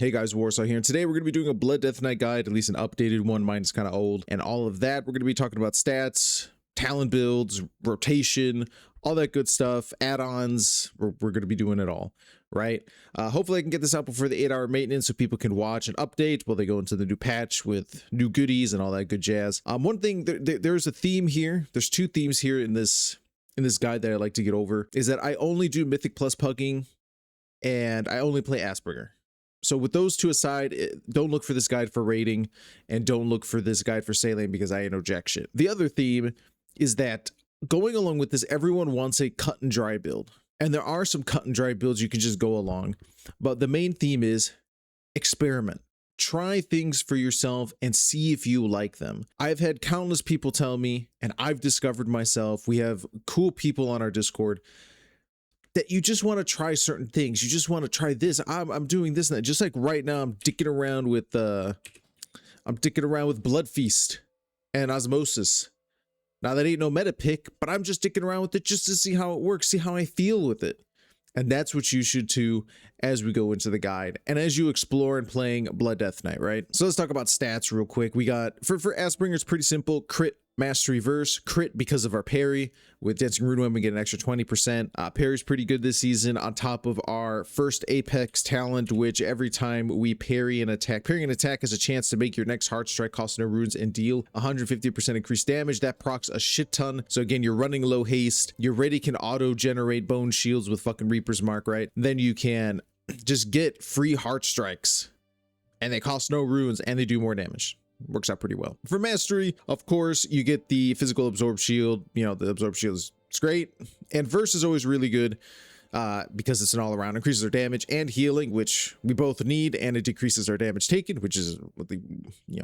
Hey guys, Warsaw here, and today we're going to be doing a Blood Death Knight guide, at least an updated one. Mine's kind of old, and all of that. We're going to be talking about stats, talent builds, rotation, all that good stuff, add-ons. We're going to be doing it all, right? Hopefully I can get this out before the 8-hour maintenance so people can watch and update while they go into the new patch with new goodies and all that good jazz. One thing, there's a theme here. There's two themes here in this guide that I like to get over, is that I only do Mythic plus pugging, and I only play Asperger. So with those two aside, don't look for this guide for rating, and don't look for this guide for sailing because I ain't no jack shit. The other theme is that going along with this, everyone wants a cut and dry build. And there are some cut and dry builds you can just go along. But the main theme is experiment. Try things for yourself and see if you like them. I've had countless people tell me, and I've discovered myself, we have cool people on our Discord, that you just want to try certain things. You just want to try this. I'm doing this and that. Just like right now, I'm dicking around with Blood Feast and Osmosis. Now that ain't no meta pick, but I'm just dicking around with it just to see how it works, see how I feel with it. And that's what you should do as we go into the guide and as you explore and playing Blood Death Knight, right? So let's talk about stats real quick. We got, for Asbringer, it's pretty simple. Crit, mastery, verse. Crit because of our parry. With Dancing Rune, we get an extra 20%. Parry's pretty good this season on top of our first Apex talent, which every time we parry an attack, parrying an attack has a chance to make your next hard strike cost no runes and deal 150% increased damage. That procs a shit ton. So again, you're running low haste. Your ready can auto generate bone shields with fucking Reaper's Mark, right? Then you can just get free heart strikes and they cost no runes and they do more damage. Works out pretty well. For mastery, of course, you get the physical absorb shield. You know, the absorb shield is great, and verse is always really good because it's an all-around, increases our damage and healing, which we both need, and it decreases our damage taken, which is what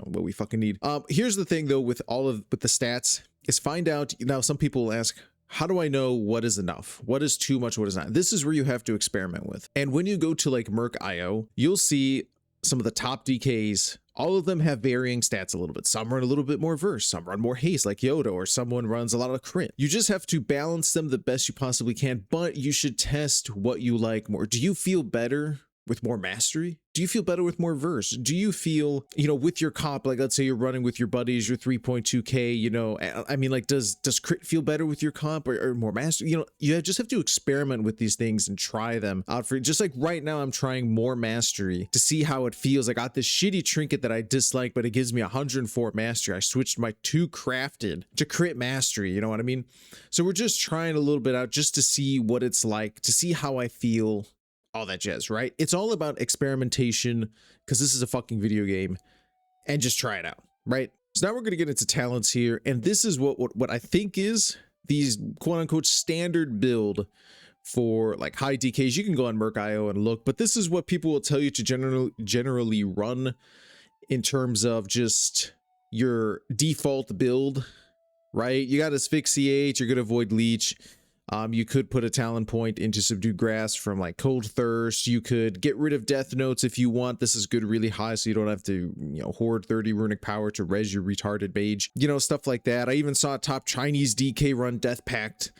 what we fucking need. Here's the thing though, with the stats, is find out. Now some people will ask, how do I know what is enough? What is too much? What is not? This is where you have to experiment with. And when you go to like Merc.io, you'll see some of the top DKs. All of them have varying stats a little bit. Some run a little bit more verse, some run more haste like Yoda, or someone runs a lot of crit. You just have to balance them the best you possibly can, but you should test what you like more. Do you feel better with more mastery? Do you feel better with more verse? Do you feel, with your comp, like let's say you're running with your buddies, your 3.2k, I mean, like does crit feel better with your comp or more mastery? You just have to experiment with these things and try them out for, just like right now I'm trying more mastery to see how it feels. I got this shitty trinket that I dislike, but it gives me 104 mastery. I switched my 2 crafted to crit mastery, you know what I mean? So we're just trying a little bit out just to see what it's like, to see how I feel, all that jazz, right? It's all about experimentation because this is a fucking video game, and just try it out, right? So now we're going to get into talents here, and this is what I think is these quote-unquote standard build for like high DKs. You can go on Merc.io and look, but this is what people will tell you to generally run in terms of just your default build, right? You got Asphyxiate, you're going to avoid Leech. You could put a talent point into Subdued Grasp from like Cold Thirst. You could get rid of Death Notes if you want. This is good really high, so you don't have to, hoard 30 runic power to res your retarded mage. Stuff like that. I even saw a top Chinese DK run Death Pact.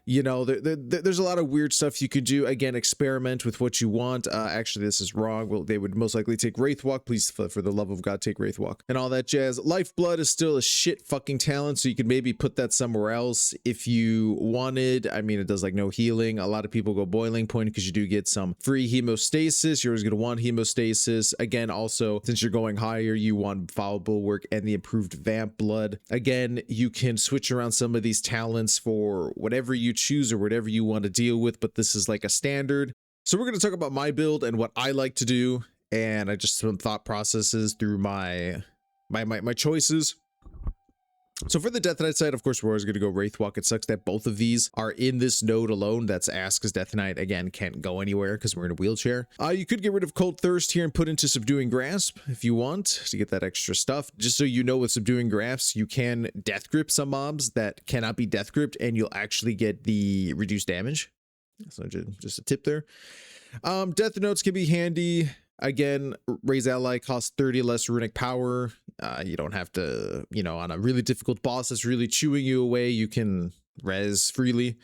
There's a lot of weird stuff you could do. Again, experiment with what you want. Actually, this is wrong. Well, they would most likely take Wraithwalk. Please, for the love of God, take Wraithwalk and all that jazz. Lifeblood is still a shit fucking talent, so you could maybe put that somewhere else if you wanted. I mean, it does like no healing. A lot of people go Boiling Point because you do get some free hemostasis. You're always going to want hemostasis. Again, also, since you're going higher, you want Foul Bulwark and the improved Vamp Blood. Again, you can switch around some of these talents for whatever you choose or whatever you want to deal with, but this is like a standard. So we're going to talk about my build and what I like to do, and I just some thought processes through my choices. So for the Death Knight side, of course, we're always going to go Wraithwalk. It sucks that both of these are in this node alone. That's ass because Death Knight, again, can't go anywhere because we're in a wheelchair. You could get rid of Cold Thirst here and put into Subduing Grasp if you want to get that extra stuff. Just so you know, with Subduing Grasp, you can Death Grip some mobs that cannot be Death Gripped, and you'll actually get the reduced damage. So just a tip there. Death Notes can be handy. Again, Raise Ally costs 30 less runic power. You don't have to, on a really difficult boss that's really chewing you away, you can res freely.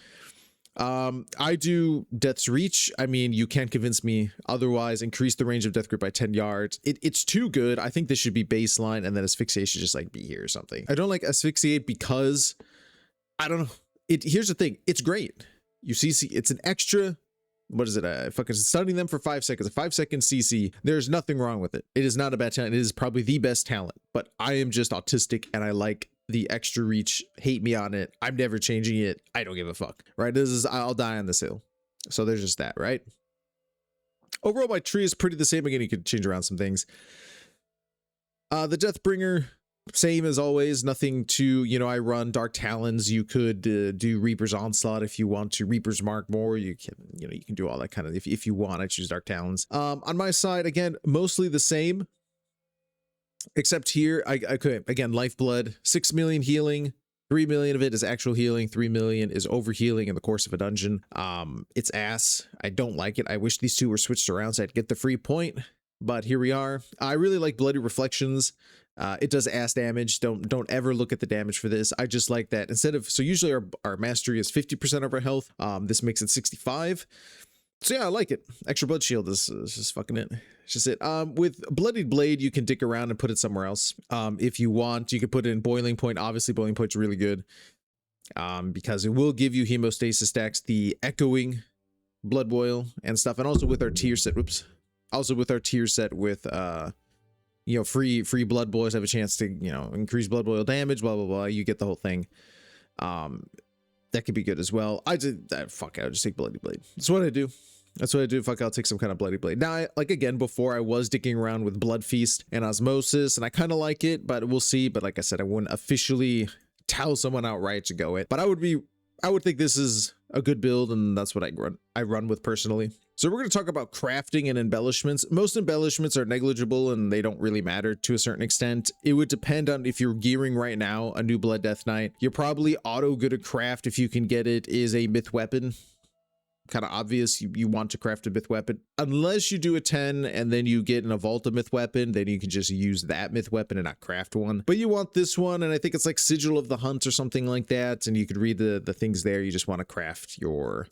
I do Death's Reach. I mean, you can't convince me otherwise. Increase the range of Death Grip by 10 yards. It's too good. I think this should be baseline, and then Asphyxiate should just like be here or something. I don't like Asphyxiate because I don't know. Here's the thing. It's great. You CC. It's an extra. What is it? Fucking stunning them for 5 seconds. A 5-second CC. There's nothing wrong with it. It is not a bad talent. It is probably the best talent. But I am just autistic, and I like the extra reach. Hate me on it. I'm never changing it. I don't give a fuck. Right? This is, I'll die on this hill. So there's just that, right? Overall, my tree is pretty the same. Again, you could change around some things. The Deathbringer, same as always. Nothing to, you know, I run Dark Talons. You could do Reaper's Onslaught if you want to. Reaper's Mark more. You can, you know, you can do all that kind of, if you want, I choose Dark Talons. On my side, again, mostly the same. Except here, I could, again, Lifeblood, 6 million healing, 3 million of it is actual healing, 3 million is overhealing in the course of a dungeon. It's ass. I don't like it. I wish these two were switched around so I'd get the free point, but here we are. I really like Bloody Reflections. It does ass damage. Don't ever look at the damage for this. I just like that instead of, so usually our mastery is 50% of our health. This makes it 65. So yeah, I like it. Extra blood shield is just fucking it. It's just it. With Bloodied Blade, you can dick around and put it somewhere else. If you want, you could put it in Boiling Point. Obviously, Boiling Point's really good. Because it will give you hemostasis stacks, the echoing blood boil and stuff. And also with our tier set, whoops. Also with our tier set with you know, free blood boils have a chance to, you know, increase blood boil damage, blah blah blah. You get the whole thing. That could be good as well. I did that. Fuck, I'll just take Bloody Blade. That's what I do. That's what I do. Fuck, I'll take some kind of Bloody Blade. Now, like again, before I was dicking around with Blood Feast and Osmosis, and I kind of like it, but we'll see. But like I said, I wouldn't officially tell someone outright to go it. But I would think this is a good build, and that's what I run with personally. So we're going to talk about crafting and embellishments. Most embellishments are negligible and they don't really matter to a certain extent. It would depend on if you're gearing right now a new Blood Death Knight. You're probably auto good at craft if you can get it is a myth weapon. Kind of obvious you want to craft a myth weapon. Unless you do a 10 and then you get an Avalta myth weapon, then you can just use that myth weapon and not craft one. But you want this one, and I think it's like Sigil of the Hunt or something like that, and you could read the things there. You just want to craft your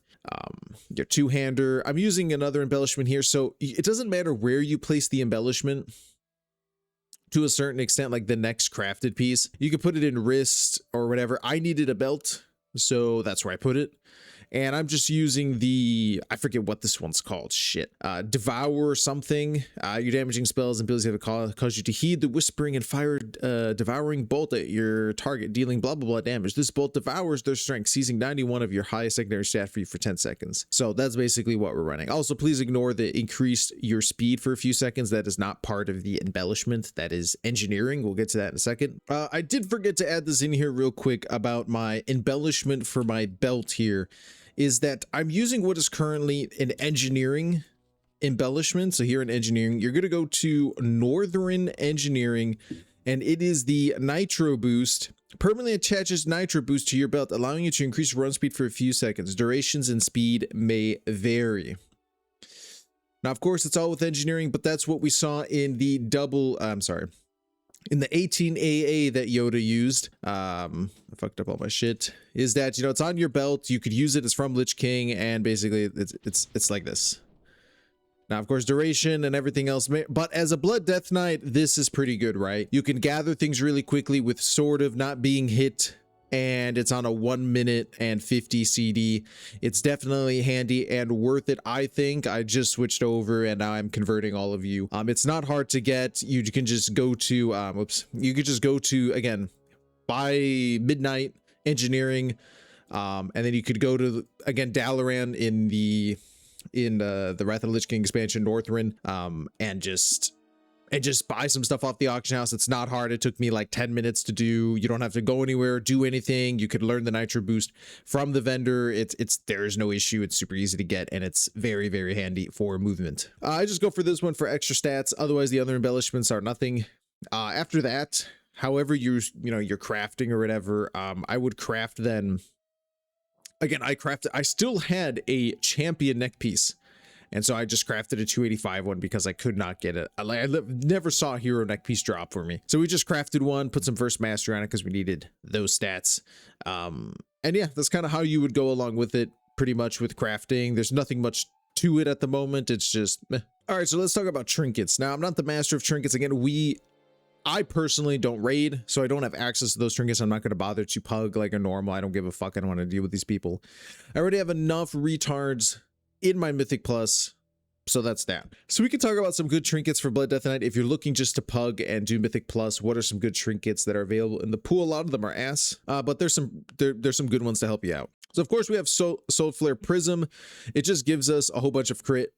two-hander. I'm using another embellishment here, so it doesn't matter where you place the embellishment to a certain extent, like the next crafted piece. You could put it in wrist or whatever. I needed a belt, so that's where I put it. And I'm just using the, I forget what this one's called, shit. Devour something. Your damaging spells and abilities have cause you to heed the whispering and fire devouring bolt at your target, dealing blah, blah, blah damage. This bolt devours their strength, seizing 91 of your highest secondary stat for you for 10 seconds. So that's basically what we're running. Also, please ignore the increased your speed for a few seconds. That is not part of the embellishment. That is engineering. We'll get to that in a second. I did forget to add this in here real quick about my embellishment for my belt here. Is that I'm using what is currently an engineering embellishment. So here in engineering, you're going to go to Northern Engineering, and it is the Nitro Boost. Permanently attaches Nitro Boost to your belt, allowing you to increase run speed for a few seconds. Durations and speed may vary. Now, of course, it's all with engineering, but that's what we saw in the in the 18AA that Yoda used. I fucked up all my shit. Is that, you know, it's on your belt. You could use it as from Lich King, and basically it's like this. Now, of course, duration and everything else, but as a Blood Death Knight, this is pretty good, right? You can gather things really quickly with sort of not being hit, and it's on a 1 minute and 50 CD. It's definitely handy and worth it. I think I just switched over and now I'm converting all of you. It's not hard to get. You can just go to, you could just go to, again, by midnight engineering. And then you could go to, again, Dalaran in the Wrath of the Lich King expansion, Northrend, and just buy some stuff off the auction house. It's not hard. It took me like 10 minutes to do. You don't have to go anywhere, do anything. You could learn the Nitro Boost from the vendor. There is no issue. It's super easy to get, and it's very, very handy for movement. I just go for this one for extra stats. Otherwise, the other embellishments are nothing. After that, however you're crafting or whatever, I would craft then. Again, I still had a champion neck piece. And so I just crafted a 285 one because I could not get it. I never saw a hero neck piece drop for me. So we just crafted one, put some first mastery on it because we needed those stats. And yeah, that's kind of how you would go along with it. pretty much with crafting. There's nothing much to it at the moment. It's just meh. All right, so let's talk about trinkets. Now, I'm not the master of trinkets. Again, I personally don't raid, so I don't have access to those trinkets. I'm not going to bother to pug like a normal. I don't give a fuck. I don't want to deal with these people. I already have enough retards in my Mythic Plus, so that's that. So we can talk about some good trinkets for Blood, Death, and Night. If you're looking just to pug and do Mythic Plus, what are some good trinkets that are available in the pool? A lot of them are ass, but there's some good ones to help you out. So of course we have Soul Flare Prism. It just gives us a whole bunch of crit,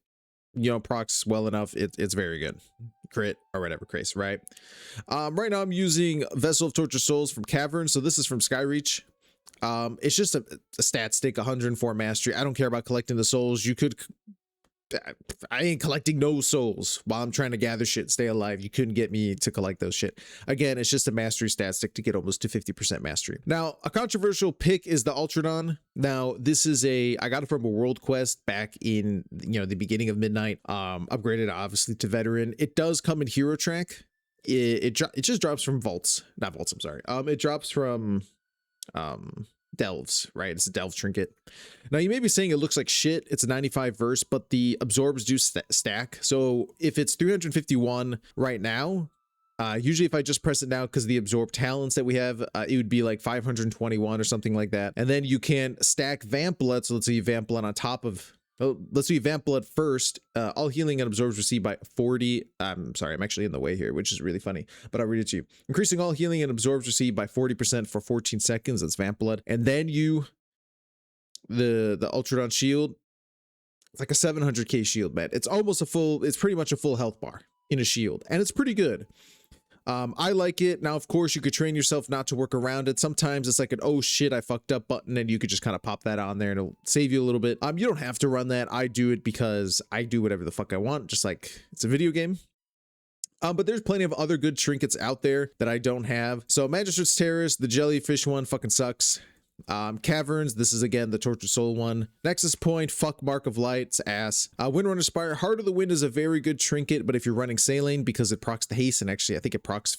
you know, procs well enough. It's very good. Crit or whatever case, right? Right now I'm using Vessel of Tortured Souls from Cavern. So this is from Skyreach. It's just a stat stick, 104 mastery. I don't care about collecting the souls. You could, I ain't collecting no souls while I'm trying to gather shit, stay alive. You couldn't get me to collect those shit. Again, it's just a mastery stat stick to get almost to 50% mastery. Now, a controversial pick is the Ultradon. Now, this is I got it from a world quest back in, you know, the beginning of Midnight. Upgraded obviously to veteran. It does come in hero track. It just drops from vaults, not vaults. I'm sorry. It drops from delves, right? It's a delve trinket. Now you may be saying it looks like shit. It's a 95 verse, but the absorbs do stack. So if it's 351 right now, usually if I just press it now, because the absorb talents that we have, it would be like 521 or something like that. And then you can stack Vamp Blood. So let's say you Vamp Blood on top of, let's do Vamp Blood first. All healing and absorbs received by 40. I'm sorry, I'm actually in the way here, which is really funny, but I'll read it to you. Increasing all healing and absorbs received by 40% for 14 seconds. That's Vamp Blood. And then the Ultradon shield. It's like a 700k shield, man. It's almost it's pretty much a full health bar in a shield, and it's pretty good. I like it. Now, of course, you could train yourself not to work around it. Sometimes it's like an, oh shit, I fucked up button, and you could just kind of pop that on there and it'll save you a little bit. You don't have to run that. I do it because I do whatever the fuck I want, just like it's a video game. But there's plenty of other good trinkets out there that I don't have. So Magistrate's Terrace, the jellyfish one fucking sucks. Caverns, this is again the Tortured Soul one. Nexus Point, fuck Mark of Light, it's ass. Windrunner Spire, Heart of the Wind is a very good trinket, but if you're running Saline, because it procs the haste, and actually I think it procs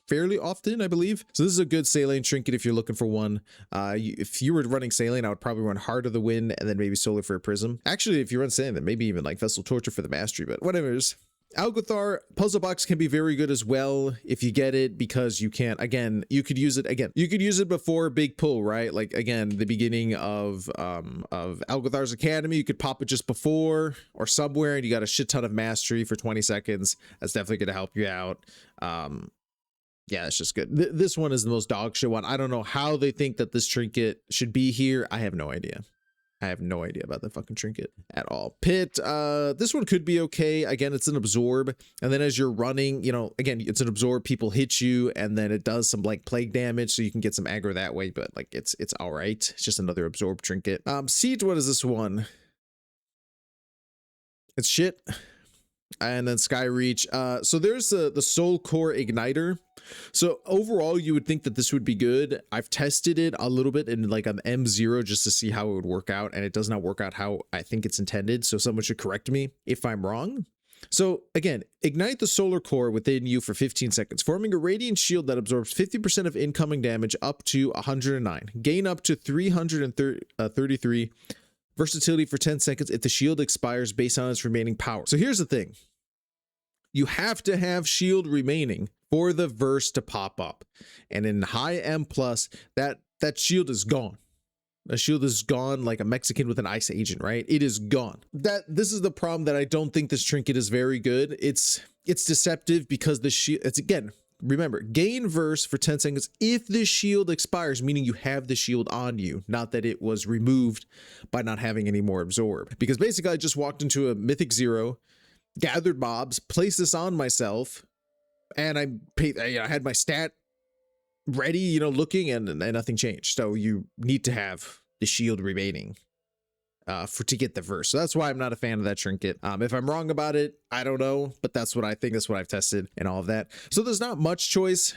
fairly often, I believe. So this is a good Saline trinket if you're looking for one. If you were running Saline, I would probably run Heart of the Wind and then maybe Solar Flare Prism. Actually, if you run Saline, then maybe even like Vessel Torture for the mastery, but whatever's. Algothar puzzle box can be very good as well if you get it, because you can't, again, you could use it before big pull, right? Like again, the beginning of Algothar's Academy, you could pop it just before or somewhere and you got a shit ton of mastery for 20 seconds. That's definitely going to help you out. Yeah, it's just good. This one is the most dog shit one. I don't know how they think that this trinket should be here. I have no idea. I have no idea about the fucking trinket at all. Pit, this one could be okay. Again, it's an absorb. And then as you're running, you know, again, it's an absorb, people hit you, and then it does some like plague damage, so you can get some aggro that way, but like it's all right. It's just another absorb trinket. Siege, what is this one? It's shit. And then Skyreach. So there's the Soul Core Igniter. So overall, you would think that this would be good. I've tested it a little bit in like an M0 just to see how it would work out, and it does not work out how I think it's intended. So someone should correct me if I'm wrong. So again, ignite the solar core within you for 15 seconds, forming a radiant shield that absorbs 50% of incoming damage up to 109. Gain up to 333 versatility for 10 seconds if the shield expires based on its remaining power. So here's the thing. You have to have shield remaining for the verse to pop up. And in high M+, that shield is gone. The shield is gone like a Mexican with an ice agent, right? It is gone. This is the problem, that I don't think this trinket is very good. It's deceptive because the shield, it's again, remember, gain verse for 10 seconds if the shield expires, meaning you have the shield on you, not that it was removed by not having any more absorb. Because basically I just walked into a Mythic 0, gathered mobs, placed this on myself, and I had my stat ready, you know, looking, and nothing changed. So you need to have the shield remaining to get the verse. So that's why I'm not a fan of that trinket. If I'm wrong about it, I don't know, but that's what I think. That's what I've tested and all of that. So there's not much choice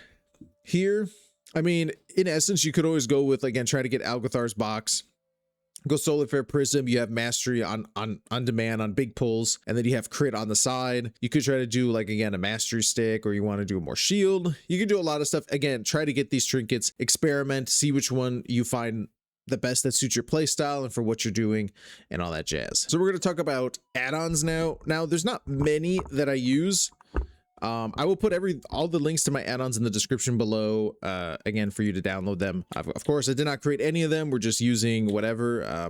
here. I mean, in essence, you could always go with, again, try to get Algothar's box. Go Solar Flare Prism, you have mastery on demand on big pulls, and then you have crit on the side. You could try to do, like, again, a mastery stick, or you want to do more shield. You can do a lot of stuff. Again, try to get these trinkets, experiment, see which one you find the best that suits your play style and for what you're doing and all that jazz. So we're going to talk about add-ons now. Now, there's not many that I use. I will put all the links to my add-ons in the description below, again, for you to download them. Of course, I did not create any of them. We're just using whatever.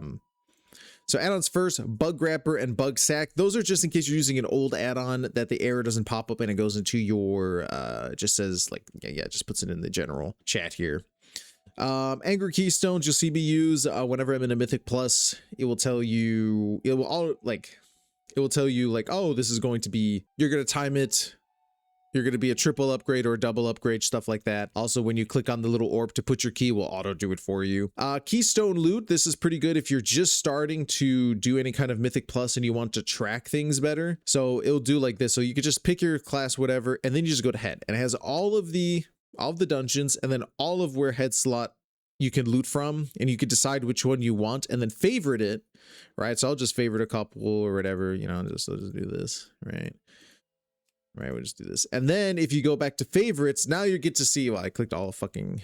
So add-ons first, Bug Grapper and Bug Sack. Those are just in case you're using an old add-on that the error doesn't pop up and it goes into your, it just says like, yeah, just puts it in the general chat here. Angry Keystones, you'll see me use whenever I'm in a Mythic Plus. It will tell you, it will tell you like, oh, this is going to be, you're going to time it. You're going to be a triple upgrade or a double upgrade, stuff like that. Also, when you click on the little orb to put your key, will auto do it for you. Keystone loot. This is pretty good if you're just starting to do any kind of Mythic Plus and you want to track things better. So it'll do like this. So you could just pick your class, whatever, and then you just go to head. And it has all of the dungeons and then all of where head slot you can loot from, and you could decide which one you want and then favorite it, right? So I'll just favorite a couple or whatever, you know, I'll just do this, right? Right, we'll just do this. And then if you go back to favorites, now you get to see, well, I clicked all fucking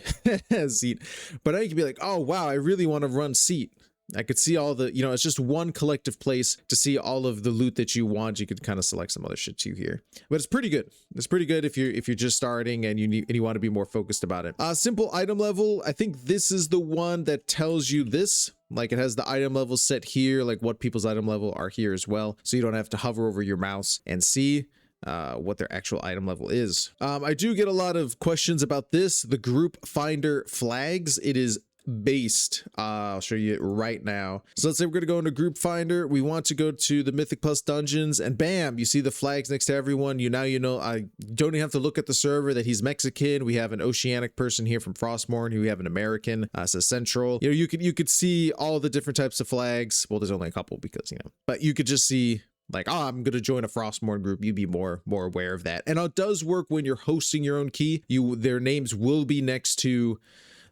seat, but now you can be like, oh, wow, I really want to run seat. I could see all the, you know, it's just one collective place to see all of the loot that you want. You could kind of select some other shit too here, but it's pretty good. It's pretty good if you're just starting and you want to be more focused about it. Simple item level. I think this is the one that tells you this. Like it has the item level set here, like what people's item level are here as well. So you don't have to hover over your mouse and see what their actual item level is. I do get a lot of questions about this, the group finder flags. It is based, I'll show you it right now. So let's say we're going to go into group finder. We want to go to the Mythic Plus dungeons and bam, you see the flags next to everyone. You know, I don't even have to look at the server that he's Mexican. We have an Oceanic person here from Frostmourne. We have an American, says Central. You know, you could see all the different types of flags. Well, there's only a couple because, you know, but you could just see like, oh, I'm going to join a Frostmourne group. You'd be more aware of that. And it does work when you're hosting your own key. Their names will be next to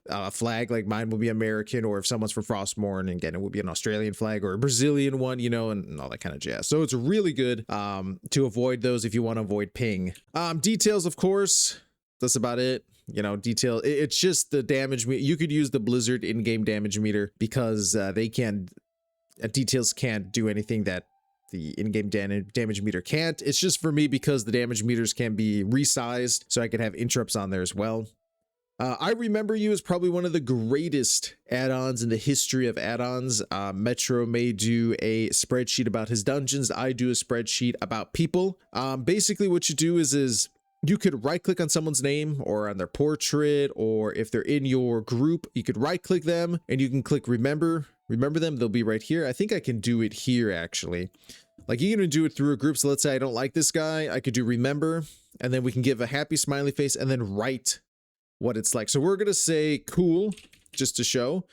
a flag, like mine will be American, or if someone's from Frostmourne, again, it would be an Australian flag or a Brazilian one, you know, and all that kind of jazz. So it's really good to avoid those if you want to avoid ping. Details, of course, that's about it. You know, detail, it's just the damage. You could use the Blizzard in-game damage meter because details can't do anything that the in-game damage meter can't. It's just for me because the damage meters can be resized, so I could have interrupts on there as well. I Remember You is probably one of the greatest add-ons in the history of add-ons. Metro may do a spreadsheet about his dungeons. I do a spreadsheet about people. Basically what you do is you could right click on someone's name or on their portrait, or if they're in your group, you could right click them and you can click remember them. They'll be right here. I think I can do it here actually. Like you can even do it through a group. So let's say I don't like this guy. I could do remember, and then we can give a happy smiley face and then write what it's like. So we're going to say cool just to show.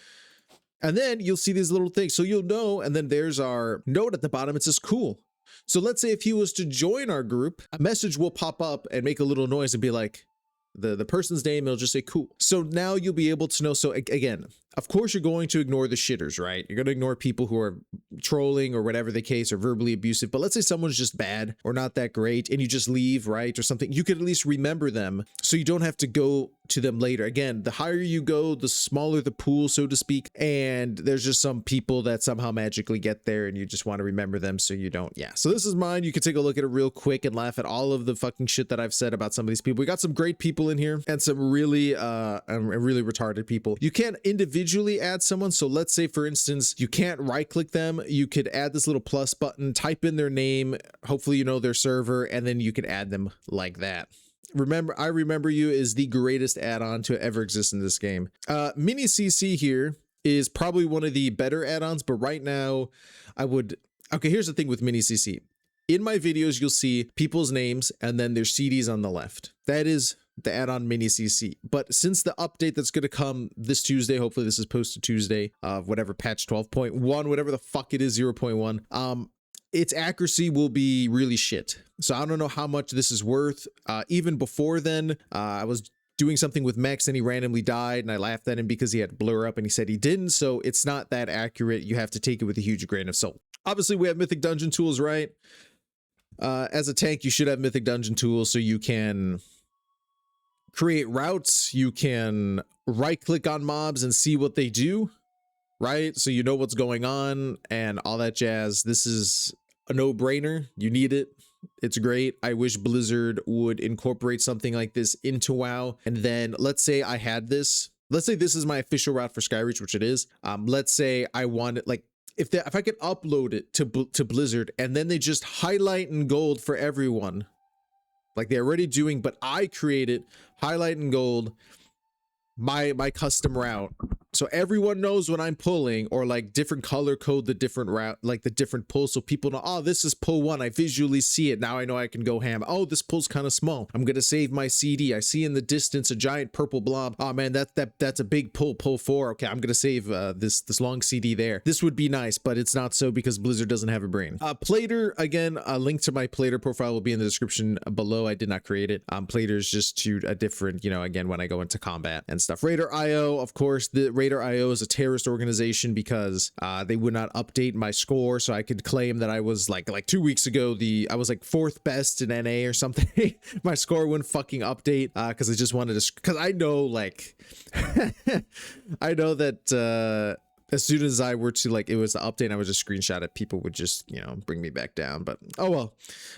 And then you'll see these little things. So you'll know, and then there's our note at the bottom. It says cool. So let's say if he was to join our group, a message will pop up and make a little noise and be like, the person's name, it'll just say cool. So now you'll be able to know. So again, of course you're going to ignore the shitters, right? You're going to ignore people who are trolling or whatever the case, or verbally abusive. But let's say someone's just bad or not that great and you just leave, right? Or something. You could at least remember them so you don't have to go to them later. Again, the higher you go, the smaller the pool, so to speak. And there's just some people that somehow magically get there and you just want to remember them so you don't. Yeah. So this is mine. You can take a look at it real quick and laugh at all of the fucking shit that I've said about some of these people. We got some great people in here and some really retarded people. You can't individually add someone. So let's say, for instance, you can't right click them. You could add this little plus button, type in their name. Hopefully, you know their server, and then you can add them like that. Remember, I Remember You is the greatest add-on to ever exist in this game. Mini CC here is probably one of the better add-ons, but right now okay, here's the thing with Mini CC. In my videos, you'll see people's names and then their CDs on the left. That is the add-on Mini CC. But since the update that's going to come this Tuesday, hopefully this is posted Tuesday of whatever patch 12.1, whatever the fuck it is, 0.1, its accuracy will be really shit. So I don't know how much this is worth. Even before then, I was doing something with Max and he randomly died and I laughed at him because he had blur up and he said he didn't. So it's not that accurate. You have to take it with a huge grain of salt. Obviously we have Mythic Dungeon tools, right? As a tank, you should have Mythic Dungeon tools so you can create routes. You can right click on mobs and see what they do. right? So you know what's going on and all that jazz. This is a no-brainer. You need it. It's great. I wish Blizzard would incorporate something like this into WoW. And then let's say I had this. Let's say this is my official route for Skyreach, which it is. Let's say I want it, like, if I could upload it to Blizzard and then they just highlight in gold for everyone, like they're already doing, but I create it, highlight in gold, my custom route, so everyone knows when I'm pulling, or like different color code the different route, like the different pulls, so people know, oh, this is pull 1, I visually see it, now I know I can go ham. Oh, this pull's kind of small, I'm gonna save my CD, I see in the distance a giant purple blob, oh man, that's a big pull 4, okay, I'm gonna save this long CD there. This would be nice, but it's not so because Blizzard doesn't have a brain. Plater, again, a link to my Plater profile will be in the description below. I did not create it. Plater is just to a different, you know, again, when I go into combat and stuff. Raider.io, of course, the Raider.io is a terrorist organization because they would not update my score, so I could claim that I was like 2 weeks ago, I was like 4th best in NA or something. My score wouldn't fucking update because I just wanted to, because I know, like, I know that as soon as I were to, like, it was the update, I would just screenshot it, people would just, you know, bring me back down, but oh well.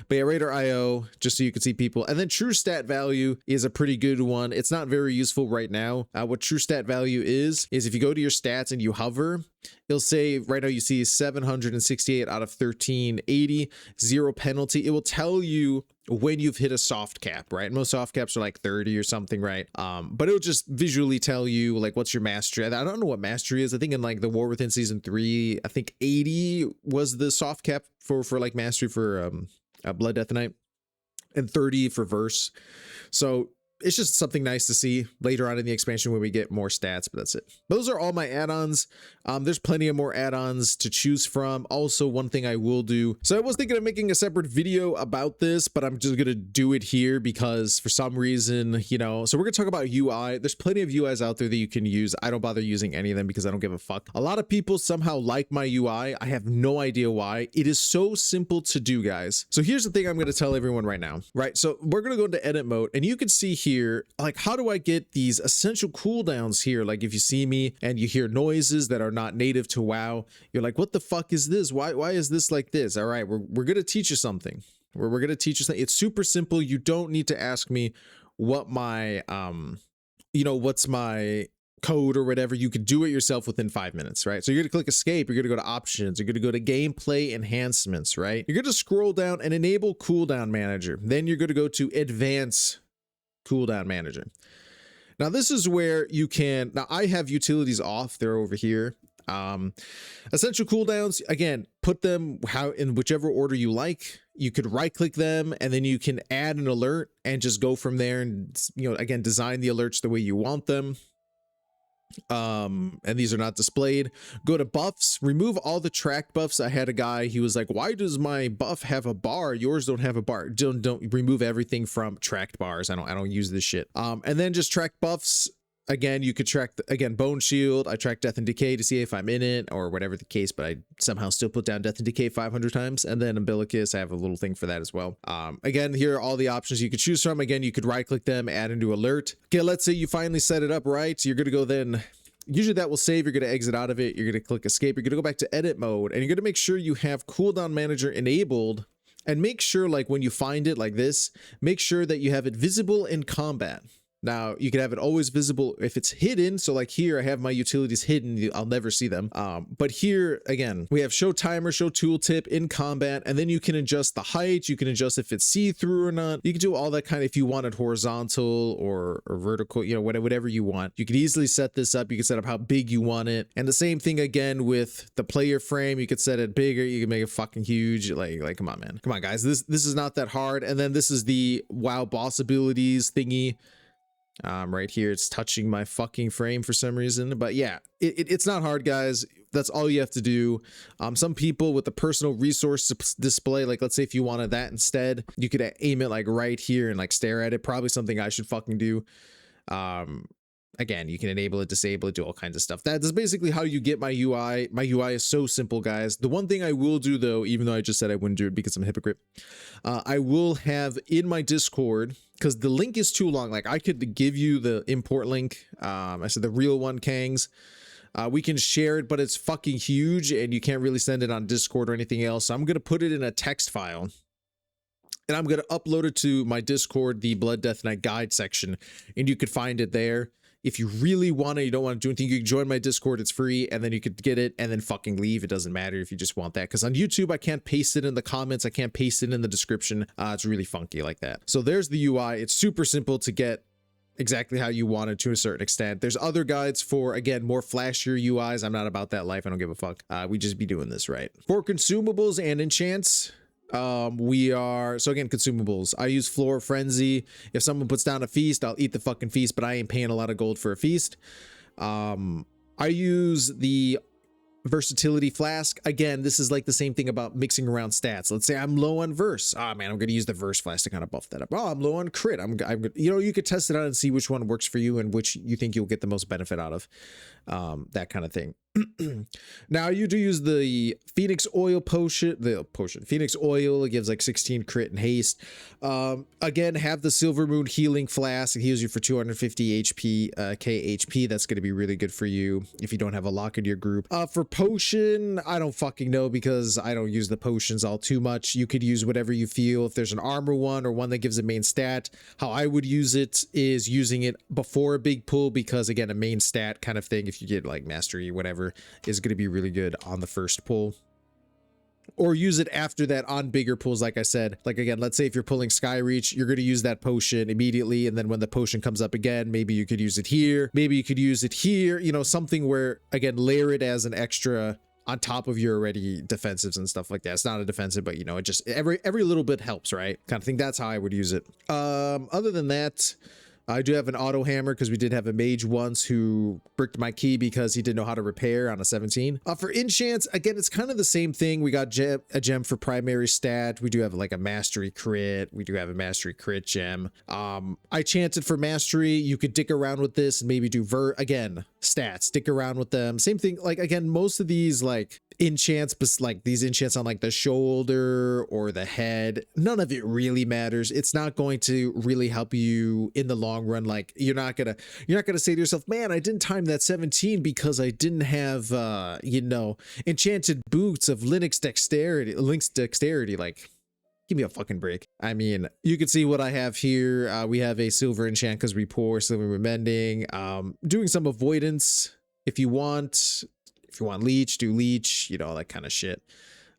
But yeah, Raider.io, just so you can see people. And then True Stat Value is a pretty good one. It's not very useful right now. What True Stat Value is if you go to your stats and you hover, it'll say right now you see 768 out of 1380, 0 penalty. It will tell you when you've hit a soft cap, right? Most soft caps are like 30 or something, right? But it'll just visually tell you like what's your mastery. I don't know what mastery is. I think in like the War Within season 3, I think 80 was the soft cap for like mastery for Blood Death Night, and 30 for verse. So it's just something nice to see later on in the expansion when we get more stats, but that's it. Those are all my add-ons. There's plenty of more add-ons to choose from. Also, one thing I will do, so I was thinking of making a separate video about this, but I'm just gonna do it here because for some reason, you know, so we're gonna talk about UI. There's plenty of UIs out there that you can use. I don't bother using any of them because I don't give a fuck. A lot of people somehow like my UI. I have no idea why. It is so simple to do, guys. So here's the thing I'm gonna tell everyone right now, right? So we're gonna go into edit mode, and you can see here, like, how do I get these essential cooldowns here? Like, if you see me and you hear noises that are not native to WoW, you're like, what the fuck is this? Why is this like this? All right, we're gonna teach you something. We're gonna teach you something. It's super simple. You don't need to ask me what my you know, what's my code or whatever. You could do it yourself within 5 minutes, right? So you're gonna click escape, you're gonna go to options, you're gonna go to gameplay enhancements, right? You're gonna scroll down and enable cooldown manager. Then you're gonna go to advanced cooldown manager. Now this is where you can, now I have utilities off, they're over here. Essential cooldowns, again, put them how in whichever order you like. You could right click them and then you can add an alert and just go from there and, you know, again, design the alerts the way you want them. And these are not displayed. Go to buffs, remove all the tracked buffs. I had a guy, he was like, why does my buff have a bar, yours don't have a bar? Don't remove everything from tracked bars. I don't use this shit. And then just track buffs. Again, you could track, again, Bone Shield. I track Death and Decay to see if I'm in it or whatever the case, but I somehow still put down Death and Decay 500 times. And then Umbilicus, I have a little thing for that as well. Again, here are all the options you could choose from. Again, you could right click them, add into alert. Okay, let's say you finally set it up right. So you're going to go then, usually that will save. You're going to exit out of it. You're going to click escape. You're going to go back to edit mode and you're going to make sure you have cooldown manager enabled, and make sure, like, when you find it like this, make sure that you have it visible in combat. Now, you can have it always visible if it's hidden. So like here, I have my utilities hidden. I'll never see them. But here, again, we have show timer, show tooltip in combat, and then you can adjust the height. You can adjust if it's see-through or not. You can do all that kind of, if you want it horizontal or vertical, you know, whatever you want. You can easily set this up. You can set up how big you want it. And the same thing again with the player frame. You could set it bigger. You can make it fucking huge. Like, come on, man. Come on, guys. This is not that hard. And then this is the WoW boss abilities thingy. Right here, it's touching my fucking frame for some reason, but yeah, it's not hard, guys. That's all you have to do. Some people with the personal resource display, like let's say if you wanted that instead, you could aim it like right here and like stare at it. Probably something I should fucking do. Again, you can enable it, disable it, do all kinds of stuff. That's basically how you get my UI. My UI is so simple, guys. The one thing I will do though, even though I just said I wouldn't do it because I'm a hypocrite, I will have in my Discord, because the link is too long. Like I could give you the import link. I said the real one, Kangs. We can share it, but it's fucking huge and you can't really send it on Discord or anything else. So I'm going to put it in a text file and I'm going to upload it to my Discord, the Blood Death Night guide section, and you could find it there. If you really want to, you don't want to do anything, you can join my Discord. It's free, and then you could get it and then fucking leave. It doesn't matter if you just want that, because on YouTube, I can't paste it in the comments. I can't paste it in the description. It's really funky like that. So there's the UI. It's super simple to get exactly how you want it to a certain extent. There's other guides for, again, more flashier UIs. I'm not about that life. I don't give a fuck. We just be doing this right. For consumables and enchants, we are, so again, consumables, I use Floor Frenzy. If someone puts down a feast, I'll eat the fucking feast, but I ain't paying a lot of gold for a feast. I use the versatility flask. Again, this is like the same thing about mixing around stats. Let's say I'm low on verse. Ah, man, I'm going to use the verse flask to kind of buff that up. Oh, I'm low on crit. You know, you could test it out and see which one works for you and which you think you'll get the most benefit out of. That kind of thing. Now you do use the Phoenix Oil potion, Phoenix Oil. It gives like 16 crit and haste. Again, have the Silver Moon healing flask. It heals you for 250 HP, KHP. That's going to be really good for you if you don't have a lock in your group. For potion, I don't fucking know, because I don't use the potions all too much. You could use whatever you feel. If there's an armor one or one that gives a main stat, how I would use it is using it before a big pull, because again, a main stat kind of thing, if you get like mastery, whatever, is going to be really good on the first pull. Or use it after that on bigger pulls. Like I said, like again, let's say if you're pulling Skyreach, you're going to use that potion immediately, and then when the potion comes up again, maybe you could use it here, maybe you could use it here, you know, something where, again, layer it as an extra on top of your already defensives and stuff like that. It's not a defensive, but you know, it just every little bit helps, right? Kind of thing. That's how I would use it. Other than that, I do have an auto hammer, because we did have a mage once who bricked my key because he didn't know how to repair on a 17. For enchants, again, it's kind of the same thing. We got a gem for primary stat. We do have like a mastery crit. We do have a mastery crit gem. I chanted for mastery. You could dick around with this and maybe do again, stats, dick around with them. Same thing. Like, again, most of these like enchants, but like these enchants on like the shoulder or the head, none of it really matters. It's not going to really help you in the long run. Like, you're not gonna say to yourself, man, I didn't time that 17 because I didn't have you know, enchanted boots of Link's dexterity. Like, give me a fucking break. I mean, you can see what I have here. We have a silver enchant because we pour silver mending, doing some avoidance if you want. If you want leech, do leech, you know, all that kind of shit.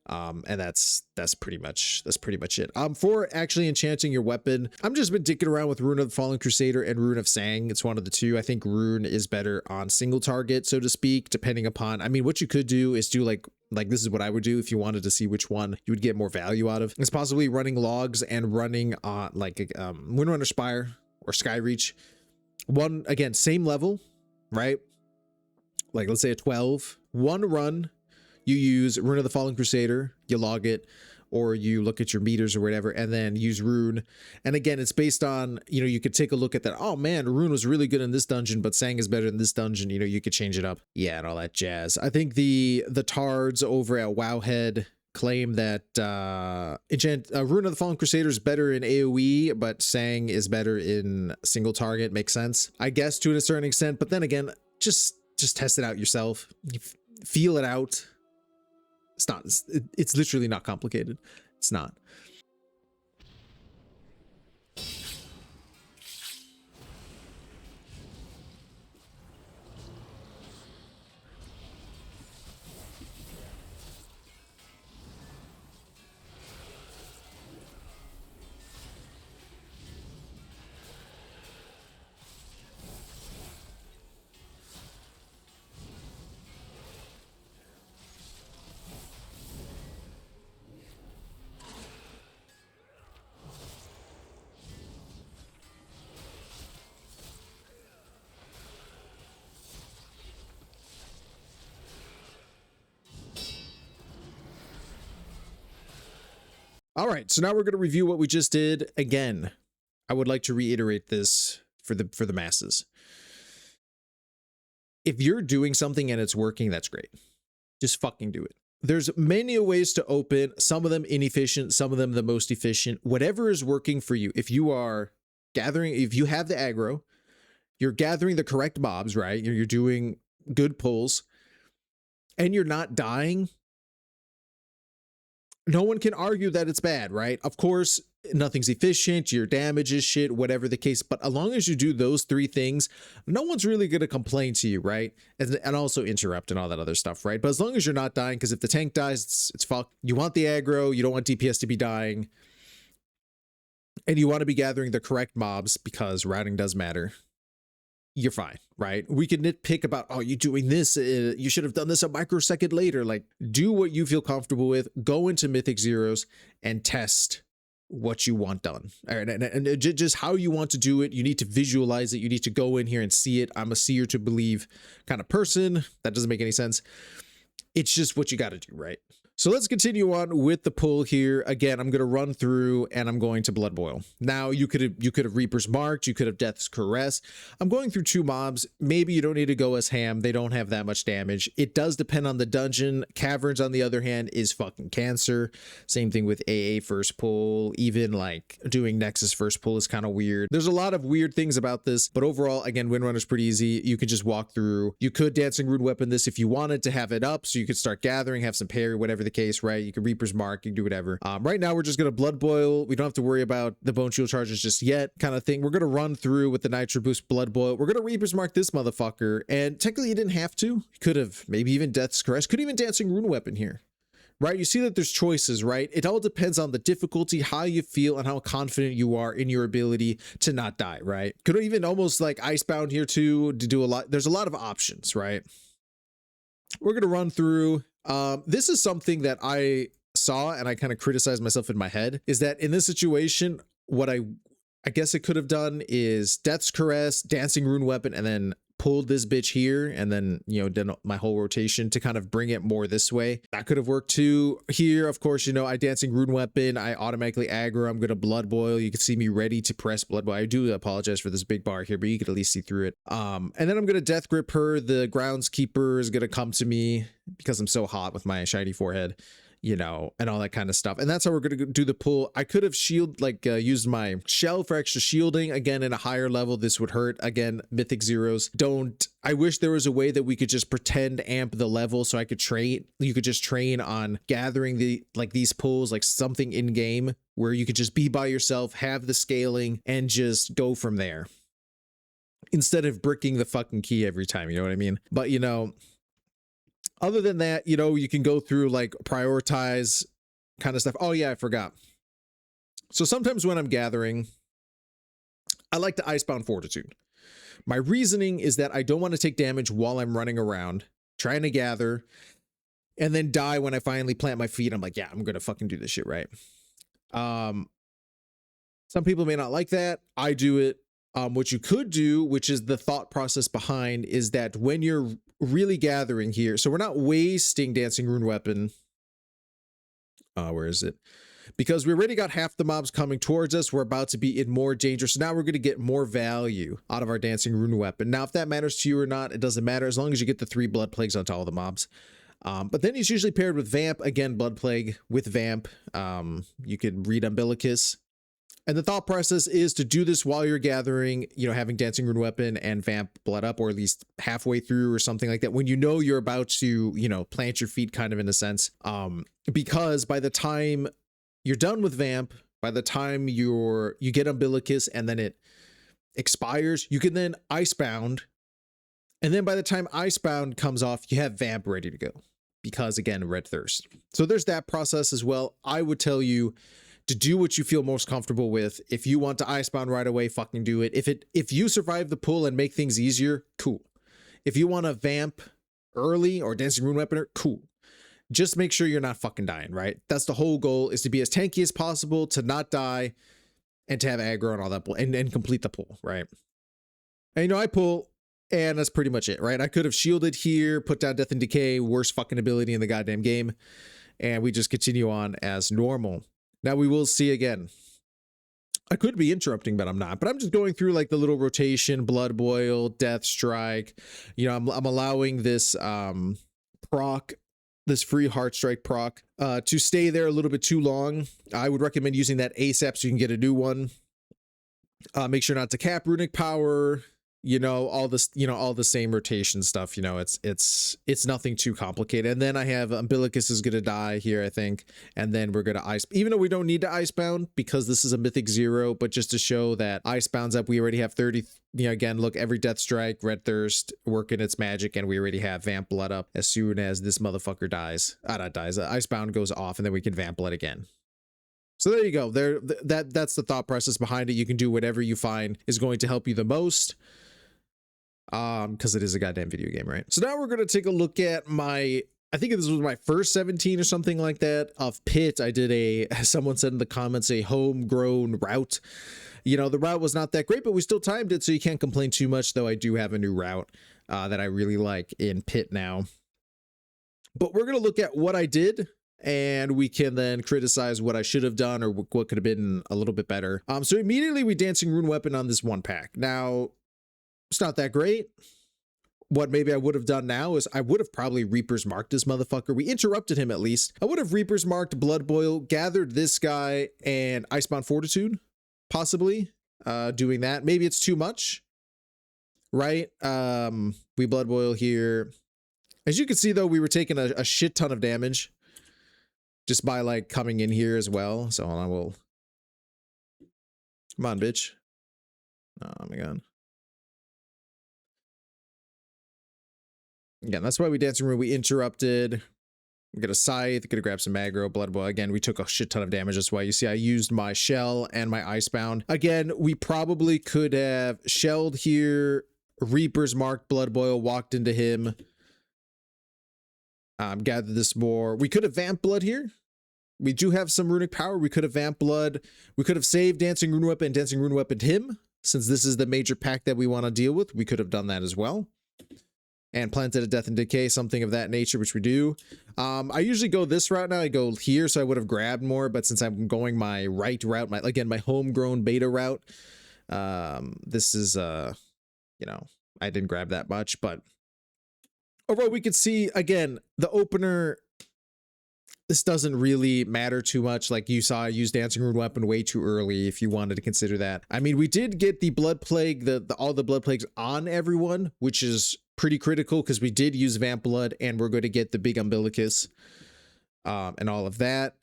And that's pretty much it. For actually enchanting your weapon, I'm just been dicking around with Rune of the Fallen Crusader and Rune of Sang. It's one of the two. I think Rune is better on single target, so to speak, depending upon, I mean, what you could do is do like this is what I would do if you wanted to see which one you would get more value out of. It's possibly running logs and running on like Windrunner Spire or Skyreach. One, again, same level, right? Like, let's say a 12, one run, you use Rune of the Fallen Crusader, you log it, or you look at your meters or whatever, and then use Rune. And again, it's based on, you know, you could take a look at that. Oh man, Rune was really good in this dungeon, but Sang is better in this dungeon. You know, you could change it up. Yeah, and all that jazz. I think the tards over at Wowhead claim that Rune of the Fallen Crusader is better in AoE, but Sang is better in single target. Makes sense, I guess, to a certain extent. But then again, just test it out yourself. You feel it out. It's literally not complicated. It's not. All right, so now we're going to review what we just did. Again, I would like to reiterate this for the masses. If you're doing something and it's working, that's great. Just fucking do it. There's many ways to open, some of them inefficient, some of them the most efficient. Whatever is working for you. If you are gathering, if you have the aggro, you're gathering the correct mobs, right? You're doing good pulls, and you're not dying, no one can argue that it's bad, right? Of course, nothing's efficient, your damage is shit, whatever the case, but as long as you do those 3 things, no one's really going to complain to you, right? And also interrupt and all that other stuff, right? But as long as you're not dying, because if the tank dies, it's fucked. You want the aggro, you don't want DPS to be dying, and you want to be gathering the correct mobs because routing does matter. You're fine, right? We can nitpick about, oh, you're doing this, you should have done this a microsecond later. Like, do what you feel comfortable with, go into Mythic Zeros and test what you want done. All right, and just how you want to do it. You need to visualize it. You need to go in here and see it. I'm a seer to believe kind of person. That doesn't make any sense. It's just what you got to do, right? So let's continue on with the pull here. Again, I'm going to run through and I'm going to Blood Boil. Now, you could have Reaper's Marked, you could have Death's Caress. I'm going through 2 mobs. Maybe you don't need to go as ham. They don't have that much damage. It does depend on the dungeon. Caverns, on the other hand, is fucking cancer. Same thing with AA first pull. Even like doing Nexus first pull is kind of weird. There's a lot of weird things about this, but overall, again, Windrunner's pretty easy. You can just walk through. You could Dancing Rune Weapon this if you wanted to have it up, so you could start gathering, have some parry, whatever the case, right? You can Reaper's Mark, you can do whatever. Right now, we're just going to Blood Boil. We don't have to worry about the Bone Shield charges just yet, kind of thing. We're going to run through with the Nitro Boost Blood Boil. We're going to Reaper's Mark this motherfucker, and technically you didn't have to. You could have maybe even Death's Caress, could even Dancing Rune Weapon here, right? You see that there's choices, right? It all depends on the difficulty, how you feel, and how confident you are in your ability to not die, right? Could even almost like Icebound here too, to do a lot. There's a lot of options, right? We're going to run through. This is something that I saw and I kind of criticized myself in my head, is that in this situation, what I guess it could have done is Death's Caress, Dancing Rune Weapon, and then pulled this bitch here, and then, you know, done my whole rotation to kind of bring it more this way. That could have worked too. Here, of course, you know, I Dancing Rune Weapon, I automatically aggro, I'm going to Blood Boil. You can see me ready to press Blood Boil. I do apologize for this big bar here, but you can at least see through it. And then I'm going to Death Grip her. The Groundskeeper is going to come to me because I'm so hot with my shiny forehead, you know, and all that kind of stuff. And that's how we're going to do the pull. I could have used my shell for extra shielding. Again, in a higher level, this would hurt. Again, Mythic Zeros don't. I wish there was a way that we could just pretend amp the level so I could train. You could just train on gathering these pulls, like something in game where you could just be by yourself, have the scaling, and just go from there instead of bricking the fucking key every time. You know what I mean? But, you know, other than that, you know, you can go through like prioritize kind of stuff. Oh yeah, I forgot. So sometimes when I'm gathering, I like to Icebound Fortitude. My reasoning is that I don't want to take damage while I'm running around trying to gather and then die when I finally plant my feet. I'm like, yeah, I'm going to fucking do this shit, right? Some people may not like that. I do it. What you could do, which is the thought process behind, is that when you're really gathering here, so we're not wasting Dancing Rune Weapon. Where is it? Because we already got half the mobs coming towards us. We're about to be in more danger. So now we're going to get more value out of our Dancing Rune Weapon. Now, if that matters to you or not, it doesn't matter as long as you get the 3 Blood Plagues onto all the mobs. But then he's usually paired with Vamp. Again, Blood Plague with Vamp. You could read Umbilicus. And the thought process is to do this while you're gathering, you know, having Dancing Rune Weapon and Vamp Blood up, or at least halfway through or something like that, when you know you're about to, you know, plant your feet kind of in a sense. Because by the time you're done with Vamp, by the time you get Umbilicus and then it expires, you can then Icebound. And then by the time Icebound comes off, you have Vamp ready to go. Because again, Red Thirst. So there's that process as well. I would tell you to do what you feel most comfortable with. If you want to Icebound right away, fucking do it. If you survive the pull and make things easier, cool. If you want to Vamp early or Dancing Rune Weaponer, cool. Just make sure you're not fucking dying, right? That's the whole goal, is to be as tanky as possible, to not die, and to have aggro and all that, and complete the pull, right? And you know, I pull, and that's pretty much it, right? I could have shielded here, put down Death and Decay, worst fucking ability in the goddamn game, and we just continue on as normal. Now we will see again. I could be interrupting, but I'm not. But I'm just going through like the little rotation, Blood Boil, Death Strike. You know, I'm allowing this proc, this free Heart Strike proc, to stay there a little bit too long. I would recommend using that ASAP so you can get a new one. Make sure not to cap Runic Power. you know, all this, you know, all the same rotation stuff, you know, it's nothing too complicated. And then I have Umbilicus is gonna die here, I think, and then we're gonna ice, even though we don't need to icebound because this is a mythic 0, but just to show that icebounds up, we already have 30, you know, again, look, every Death Strike, Red Thirst working its magic, and we already have Vamp Blood up as soon as this motherfucker dies. Not dies, icebound goes off, and then we can Vamp Blood again. So there you go. That's the thought process behind it. You can do whatever you find is going to help you the most. Because it is a goddamn video game, right? So now we're going to take a look at my, I think this was my first 17 or something like that of Pit. I did a, someone said in the comments, a homegrown route. You know, the route was not that great, but we still timed it, so you can't complain too much, though I do have a new route that I really like in Pit now. But we're going to look at what I did, and we can then criticize what I should have done or what could have been a little bit better. So immediately we Dancing Rune Weapon on this one pack. Now, it's not that great. What maybe I would have done now is I would have probably Reaper's marked this motherfucker. We interrupted him at least. I would have Reaper's marked Blood Boil, gathered this guy, and Icebound Fortitude, possibly doing that. Maybe it's too much, right? We Blood Boil here. As you can see, though, we were taking a shit ton of damage just by like coming in here as well. So hold on, we'll, come on, bitch. Oh my god. Again, that's why we Dancing Rune. We interrupted. We got a Scythe, gonna grab some aggro, Blood Boil. Again, we took a shit ton of damage. That's why you see I used my Shell and my Icebound. Again, we probably could have shelled here, Reaper's marked Blood Boil, walked into him, gathered this more. We could have Vamp Blood here. We do have some runic power. We could have Vamp Blood. We could have saved Dancing Rune Weapon and Dancing Rune Weapon him. Since this is the major pack that we want to deal with, we could have done that as well. And planted a Death and Decay, something of that nature, which we do. I usually go this route now. I go here, so I would have grabbed more, but since I'm going my right route, again, my homegrown beta route, this is, you know, I didn't grab that much, but overall, we could see, again, the opener, this doesn't really matter too much. Like you saw, I used Dancing Rune Weapon way too early if you wanted to consider that. I mean, we did get the Blood Plague, all the Blood Plagues on everyone, which is pretty critical because we did use Vamp Blood, and we're going to get the big Umbilicus and all of that.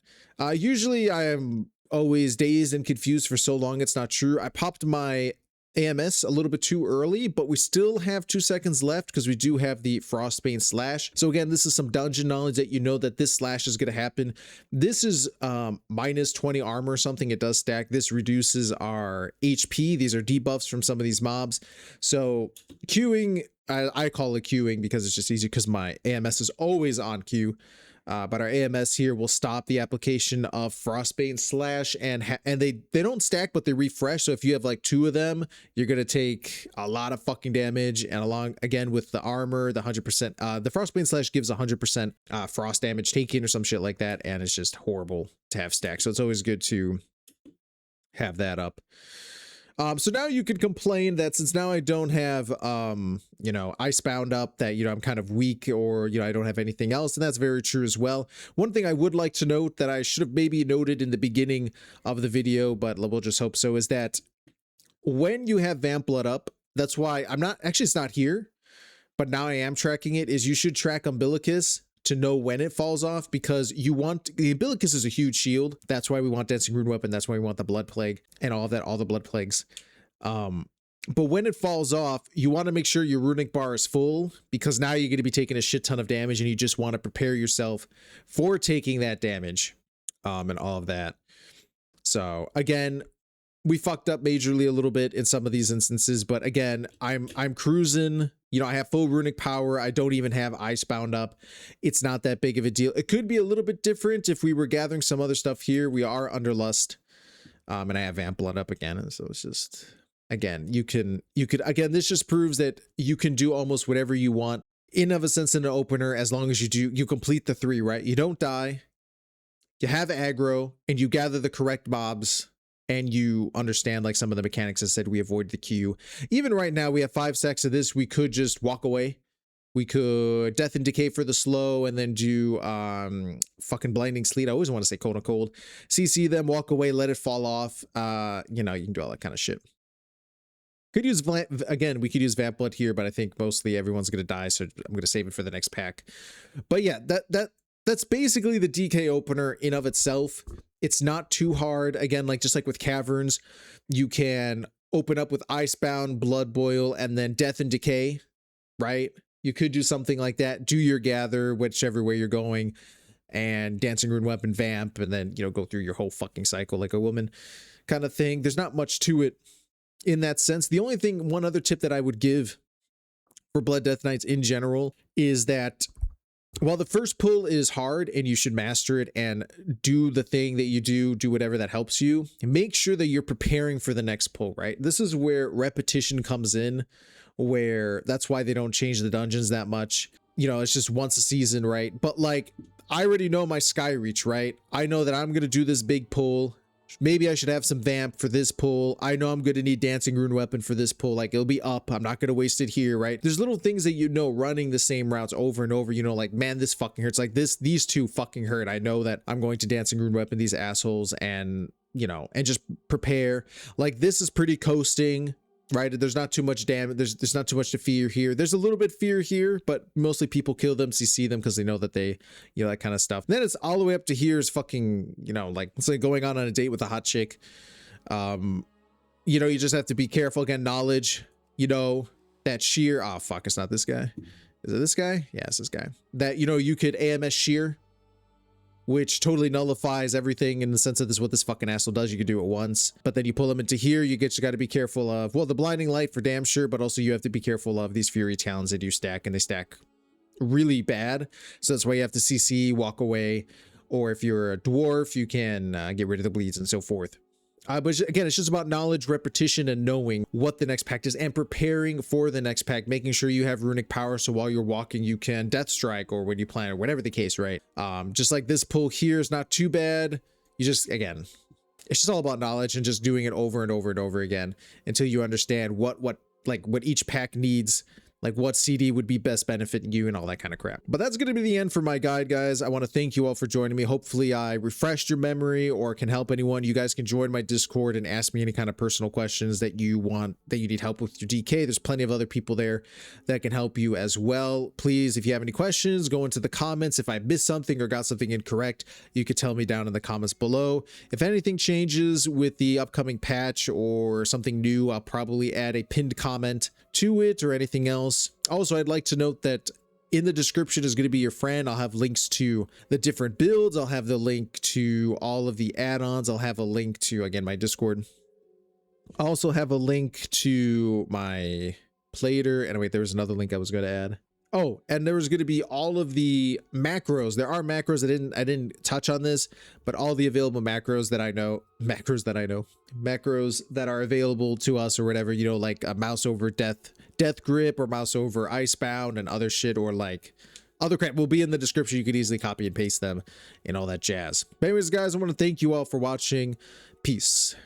Usually I am always dazed and confused for so long. It's not true. I popped my AMS a little bit too early, but we still have 2 seconds left because we do have the Frostbane Slash. So again, this is some dungeon knowledge that you know that this slash is going to happen. This is minus 20 armor or something. It does stack. This reduces our HP. These are debuffs from some of these mobs. So queuing, I call it queuing because it's just easy because my AMS is always on queue. But our AMS here will stop the application of Frostbane Slash, and they don't stack, but they refresh. So if you have like 2 of them, you're gonna take a lot of fucking damage. And along again with the armor, the 100%, the Frostbane Slash gives 100% frost damage taken or some shit like that, and it's just horrible to have stacked. So it's always good to have that up. So now you could complain that since now I don't have, you know, Icebound up, that, you know, I'm kind of weak, or, you know, I don't have anything else. And that's very true as well. One thing I would like to note that I should have maybe noted in the beginning of the video, but we'll just hope so, is that when you have Vamp Blood up, that's why I'm not, actually it's not here, but now I am tracking it, is you should track Umbilicus to know when it falls off, because you want, the Umbilicus is a huge shield. That's why we want Dancing Rune Weapon. That's why we want the Blood Plague and all of that, all the Blood Plagues. But when it falls off, you want to make sure your runic bar is full, because now you're going to be taking a shit ton of damage, and you just want to prepare yourself for taking that damage, and all of that. So again, we fucked up majorly a little bit in some of these instances, but again, I'm cruising. You know, I have full runic power. I don't even have Icebound up. It's not that big of a deal. It could be a little bit different if we were gathering some other stuff here. We are under Lust, and I have Vamp Blood up again. And so it's just, again, you could, again, this just proves that you can do almost whatever you want in of a sense in an opener, as long as you complete the 3, right? You don't die, you have aggro, and you gather the correct mobs, and you understand like some of the mechanics. I said we avoid the queue. Even right now, we have 5 stacks of this. We could just walk away. We could Death and Decay for the slow, and then do fucking Blinding Sleet. I always want to say cold and cold. CC them, walk away, let it fall off. You know, you can do all that kind of shit. Could use again, we could use Vamp Blood here, but I think mostly everyone's gonna die, so I'm gonna save it for the next pack. But yeah, that's basically the DK opener in of itself. It's not too hard. Again, like just like with Caverns, you can open up with Icebound, Blood Boil, and then Death and Decay, right? You could do something like that. Do your Gather, whichever way you're going, and Dancing Rune Weapon, Vamp, and then, you know, go through your whole fucking cycle like a woman kind of thing. There's not much to it in that sense. The only thing, one other tip that I would give for Blood Death Knights in general is that while the first pull is hard and you should master it and do the thing that you do whatever that helps you, make sure that you're preparing for the next pull, right? This is where repetition comes in, where that's why they don't change the dungeons that much. You know, it's just once a season, right? But like, I already know my Sky Reach, right? I know that I'm going to do this big pull. Maybe I should have some Vamp for this pull. I know I'm going to need Dancing Rune Weapon for this pull. Like, it'll be up. I'm not going to waste it here, right? There's little things that, you know, running the same routes over and over, you know, like, man, this fucking hurts. Like these two fucking hurt. I know that I'm going to Dancing Rune Weapon these assholes and, you know, and just prepare. Like, this is pretty coasting, right? There's not too much damage. There's not too much to fear here. There's a little bit fear here, but mostly people kill them, CC them because they know that they, you know, that kind of stuff. And then it's all the way up to here is fucking, you know, like it's like going on a date with a hot chick. You know, you just have to be careful. Again, knowledge, you know, that sheer, oh fuck, it's not this guy. Is it this guy? Yeah, it's this guy. That, you know, you could AMS sheer, which totally nullifies everything in the sense that this is what this fucking asshole does. You could do it once, but then you pull them into here. You got to be careful of, well, the Blinding Light for damn sure, but also you have to be careful of these Fury Talons that you stack, and they stack really bad. So that's why you have to CC, walk away, or if you're a dwarf, you can get rid of the bleeds and so forth. But again, it's just about knowledge, repetition, and knowing what the next pact is and preparing for the next pact, making sure you have runic power. So while you're walking, you can death strike, or when you plan, or whatever the case, right? Just like this pull here is not too bad. You just, again, it's just all about knowledge and just doing it over and over and over again until you understand what each pack needs, like what CD would be best benefiting you and all that kind of crap. But that's going to be the end for my guide, guys. I want to thank you all for joining me. Hopefully I refreshed your memory or can help anyone. You guys can join my Discord and ask me any kind of personal questions that you want, that you need help with your DK. There's plenty of other people there that can help you as well. Please, if you have any questions, go into the comments. If I missed something or got something incorrect, you could tell me down in the comments below. If anything changes with the upcoming patch or something new, I'll probably add a pinned comment to it or anything else. Also, I'd like to note that in the description is going to be your friend. I'll have links to the different builds. I'll have the link to all of the add-ons. I'll have a link to, again, my Discord. I also have a link to my Plater. And wait, there was another link I was going to add. Oh, and there was going to be all of the macros. There are macros. I didn't touch on this, but all the available macros that are available to us or whatever, you know, like a mouse over death grip or mouse over icebound and other shit, or like other crap will be in the description. You could easily copy and paste them and all that jazz. But anyways, guys, I want to thank you all for watching. Peace.